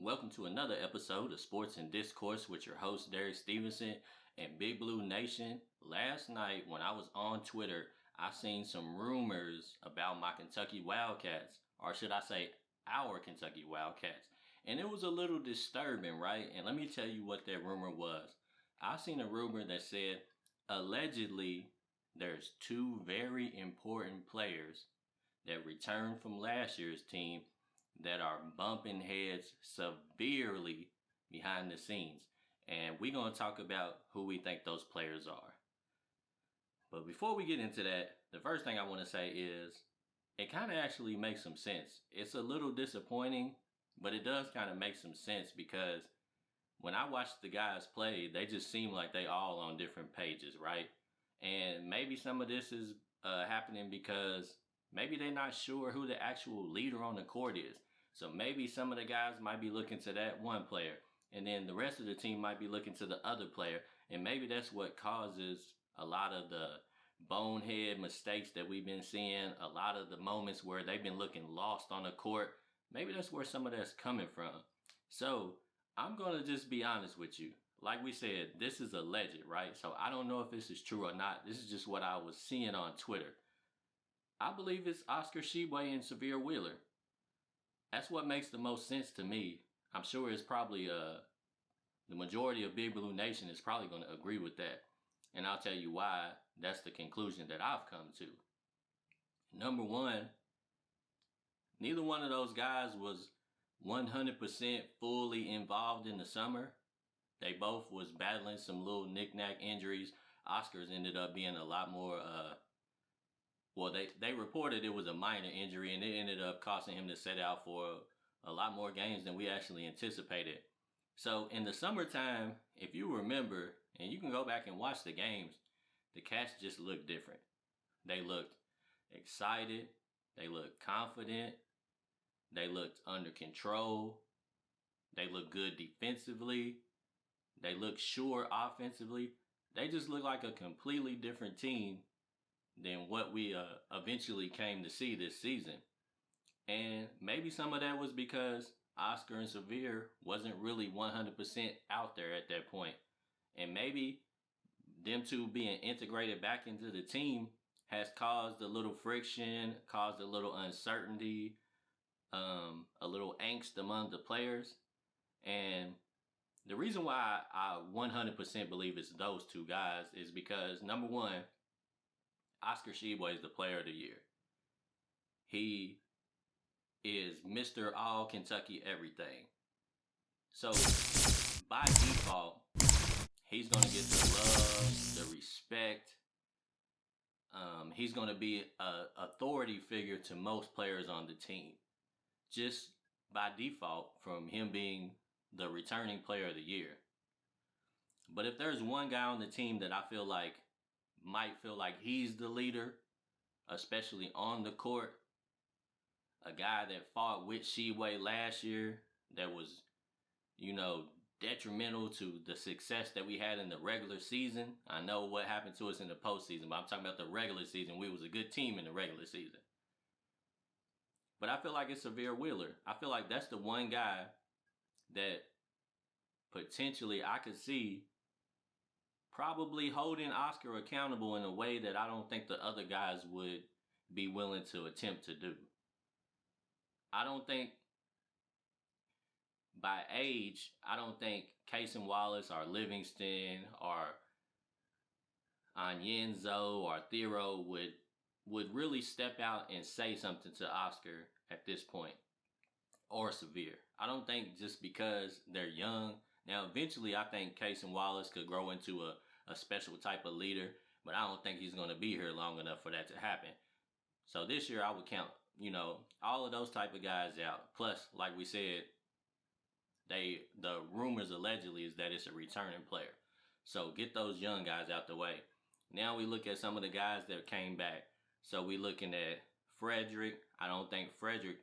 Welcome to another episode of Sports and Discourse with your host, Derek Stevenson and Big Blue Nation. Last night, when I was on Twitter, I seen some rumors about my Kentucky Wildcats, or should I say, our Kentucky Wildcats. And it was a little disturbing, right? And let me tell you what that rumor was. I seen a rumor that said, allegedly, there's two very important players that returned from last year's team that are bumping heads severely behind the scenes. And we're going to talk about who we think those players are. But before we get into that, the first thing I want to say is it kind of actually makes some sense. It's a little disappointing, but it does kind of make some sense because when I watch the guys play, they just seem like they all on different pages, right? And maybe some of this is happening because maybe they're not sure who the actual leader on the court is. So maybe some of the guys might be looking to that one player, and then the rest of the team might be looking to the other player. And maybe that's what causes a lot of the bonehead mistakes that we've been seeing, a lot of the moments where they've been looking lost on the court. Maybe that's where some of that's coming from. So I'm going to just be honest with you. Like we said, this is alleged, right? So I don't know if this is true or not. This is just what I was seeing on Twitter. I believe it's Oscar Tshiebwe and Sahvir Wheeler. That's what makes the most sense to me. I'm sure it's probably the majority of Big Blue Nation is probably going to agree with that. And I'll tell you why that's the conclusion that I've come to. Number one, neither one of those guys was 100% fully involved in the summer. They both was battling some little knick-knack injuries. Oscar's ended up being a lot more they reported it was a minor injury, and it ended up costing him to sit out for a lot more games than we actually anticipated. So in the summertime, if you remember, and you can go back and watch the games, the Cats just looked different. They looked excited. They looked confident. They looked under control. They looked good defensively. They looked sure offensively. They just looked like a completely different team than what we eventually came to see this season. And maybe some of that was because Oscar and Sahvir wasn't really 100% out there at that point. And maybe them two being integrated back into the team has caused a little friction, caused a little uncertainty, a little angst among the players. And the reason why I 100% believe it's those two guys is because, number one, Oscar Tshiebwe is the player of the year. He is Mr. All Kentucky Everything. So, by default, he's going to get the love, the respect. He's going to be an authority figure to most players on the team. Just by default, from him being the returning player of the year. But if there's one guy on the team that I might feel like he's the leader, especially on the court, a guy that fought with Tshiebwe last year that was, detrimental to the success that we had in the regular season. I know what happened to us in the postseason, but I'm talking about the regular season. We was a good team in the regular season. But I feel like it's Sahvir Wheeler. I feel like that's the one guy that potentially I could see probably holding Oscar accountable in a way that I don't think the other guys would be willing to attempt to do. I don't think by age, I don't think Cason Wallace or Livingston or Onyenso or Thero would really step out and say something to Oscar at this point, or Sahvir. I don't think just because they're young. Now, eventually, I think Cason Wallace could grow into a special type of leader, but I don't think he's going to be here long enough for that to happen. So this year, I would count, all of those type of guys out. Plus, like we said, the rumors allegedly is that it's a returning player. So get those young guys out the way. Now we look at some of the guys that came back. So we looking at Frederick. I don't think Frederick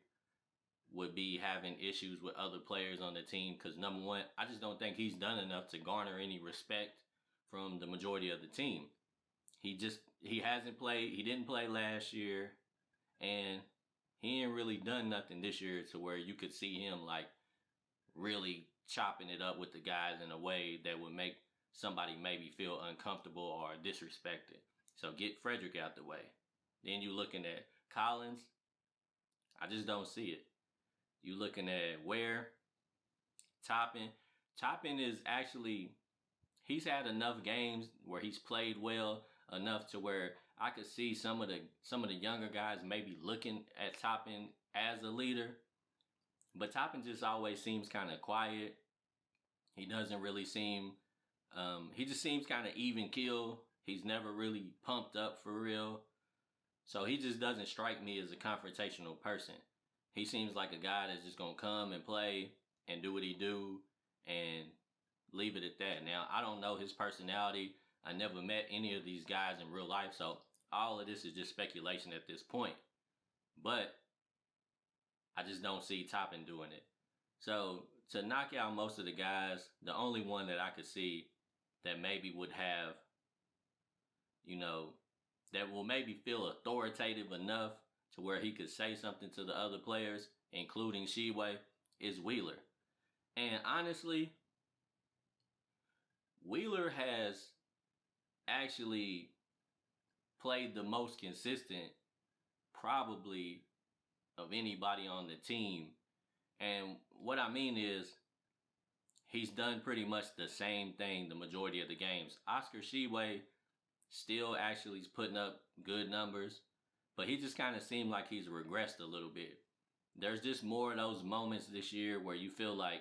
would be having issues with other players on the team because, number one, I just don't think he's done enough to garner any respect from the majority of the team. He hasn't played. He didn't play last year, and he ain't really done nothing this year to where you could see him like really chopping it up with the guys in a way that would make somebody maybe feel uncomfortable or disrespected. So get Frederick out the way. Then you looking at Collins. I just don't see it. You looking at Ware, Toppin. Toppin is actually, he's had enough games where he's played well enough to where I could see some of the younger guys maybe looking at Toppin as a leader. But Toppin just always seems kind of quiet. He doesn't really seem, he just seems kind of even keel. He's never really pumped up for real. So he just doesn't strike me as a confrontational person. He seems like a guy that's just going to come and play and do what he do and leave it at that. Now, I don't know his personality. I never met any of these guys in real life, so all of this is just speculation at this point. But I just don't see Toppin doing it. So to knock out most of the guys, the only one that I could see that maybe would have, that will maybe feel authoritative enough to where he could say something to the other players, including Tshiebwe, is Wheeler. And honestly, Wheeler has actually played the most consistent probably of anybody on the team. And what I mean is he's done pretty much the same thing the majority of the games. Oscar Tshiebwe still actually is putting up good numbers, but he just kind of seemed like he's regressed a little bit. There's just more of those moments this year where you feel like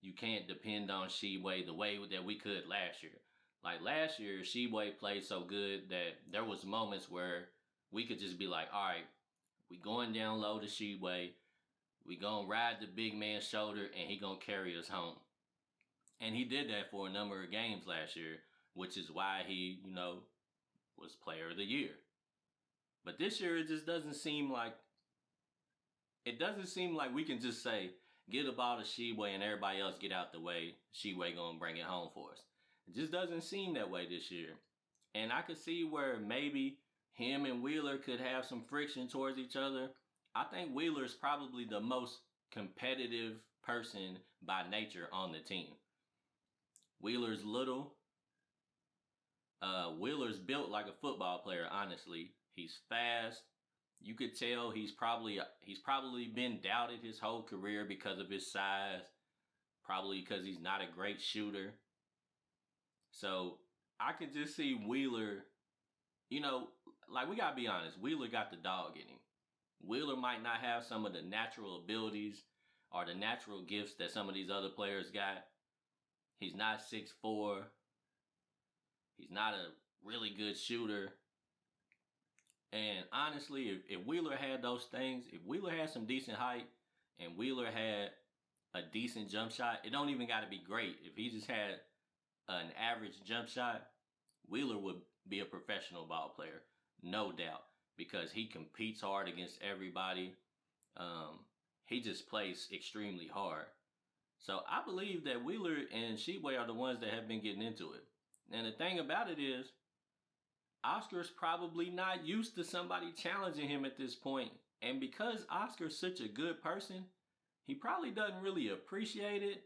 you can't depend on Tshiebwe the way that we could last year. Like last year, Tshiebwe played so good that there was moments where we could just be like, all right, we going down low to Tshiebwe. We gonna ride the big man's shoulder and he gonna carry us home. And he did that for a number of games last year, which is why he, was player of the year. But this year it just doesn't seem like we can just say, get the ball to Tshiebwe and everybody else get out the way. Tshiebwe gonna bring it home for us. It just doesn't seem that way this year. And I could see where maybe him and Wheeler could have some friction towards each other. I think Wheeler's probably the most competitive person by nature on the team. Wheeler's little. Wheeler's built like a football player, honestly. He's fast. You could tell he's probably been doubted his whole career because of his size. Probably because he's not a great shooter. So I could just see Wheeler, like we gotta be honest, Wheeler got the dog in him. Wheeler might not have some of the natural abilities or the natural gifts that some of these other players got. He's not 6'4". He's not a really good shooter. And honestly, if Wheeler had those things, if Wheeler had some decent height and Wheeler had a decent jump shot, it don't even got to be great. If he just had an average jump shot, Wheeler would be a professional ball player, no doubt, because he competes hard against everybody. He just plays extremely hard. So I believe that Wheeler and Tshiebwe are the ones that have been getting into it. And the thing about it is, Oscar's probably not used to somebody challenging him at this point. And because Oscar's such a good person, he probably doesn't really appreciate it.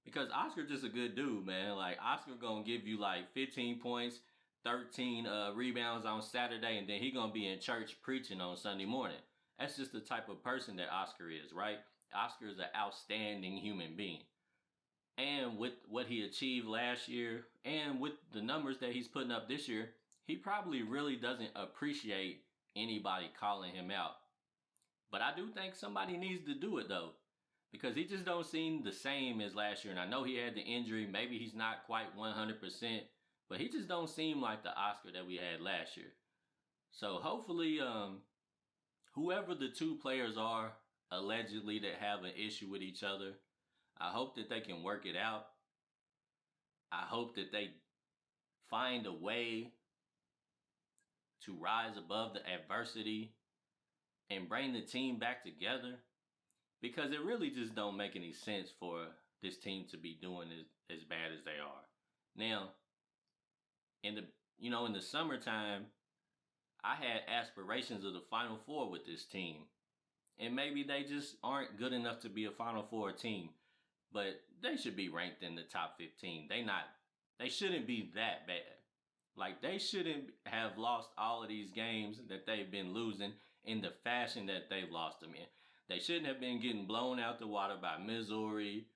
Because Oscar's just a good dude, man. Like, Oscar gonna give you like 15 points, 13 rebounds on Saturday, and then he gonna be in church preaching on Sunday morning. That's just the type of person that Oscar is, right? Oscar is an outstanding human being. And with what he achieved last year and with the numbers that he's putting up this year, he probably really doesn't appreciate anybody calling him out. But I do think somebody needs to do it though, because he just don't seem the same as last year. And I know he had the injury. Maybe he's not quite 100%, but he just don't seem like the Oscar that we had last year. So hopefully, whoever the two players are allegedly that have an issue with each other, I hope that they can work it out. I hope that they find a way to rise above the adversity and bring the team back together, because it really just don't make any sense for this team to be doing as bad as they are. Now, in the summertime, I had aspirations of the Final Four with this team. And maybe they just aren't good enough to be a Final Four team. But they should be ranked in the top 15. They shouldn't be that bad. Like, they shouldn't have lost all of these games that they've been losing in the fashion that they've lost them in. They shouldn't have been getting blown out the water by Missouri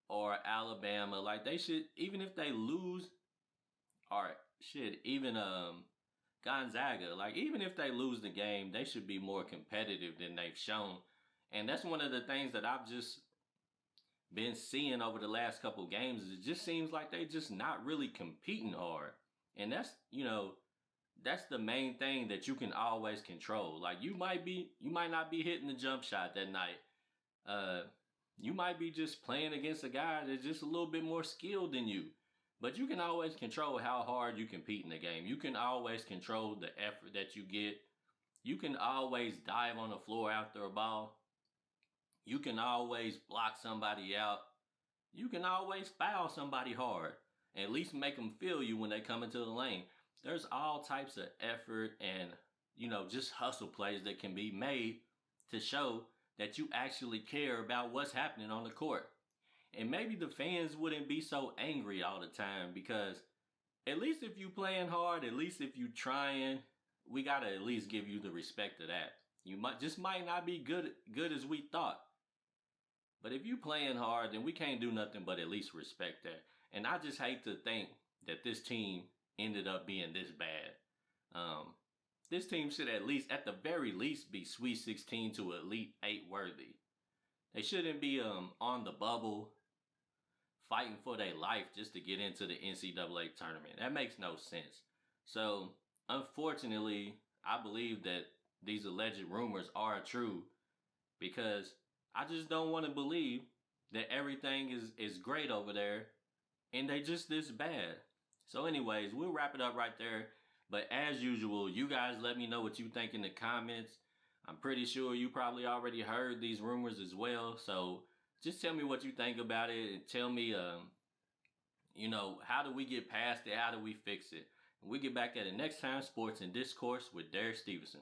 or Alabama. Like, they should, even if they lose, or shit, even Gonzaga, like, even if they lose the game, they should be more competitive than they've shown. And that's one of the things that I've just been seeing over the last couple of games. It just seems like they just not really competing hard. And that's, that's the main thing that you can always control. Like, you might not be hitting the jump shot that night. You might be just playing against a guy that's just a little bit more skilled than you. But you can always control how hard you compete in the game. You can always control the effort that you get. You can always dive on the floor after a ball. You can always block somebody out. You can always foul somebody hard. At least make them feel you when they come into the lane. There's all types of effort and, just hustle plays that can be made to show that you actually care about what's happening on the court. And maybe the fans wouldn't be so angry all the time, because at least if you playing hard, at least if you trying, we gotta at least give you the respect of that. You might not be good as we thought. But if you playing hard, then we can't do nothing but at least respect that. And I just hate to think that this team ended up being this bad. This team should at the very least, be Sweet 16 to Elite 8 worthy. They shouldn't be on the bubble fighting for their life just to get into the NCAA tournament. That makes no sense. So, unfortunately, I believe that these alleged rumors are true, because I just don't want to believe that everything is great over there and they just this bad. So anyways, we'll wrap it up right there. But as usual, you guys let me know what you think in the comments. I'm pretty sure you probably already heard these rumors as well. So just tell me what you think about it, and tell me, how do we get past it? How do we fix it? And we get back at it next time. Sports and Discourse with Derek Stevenson.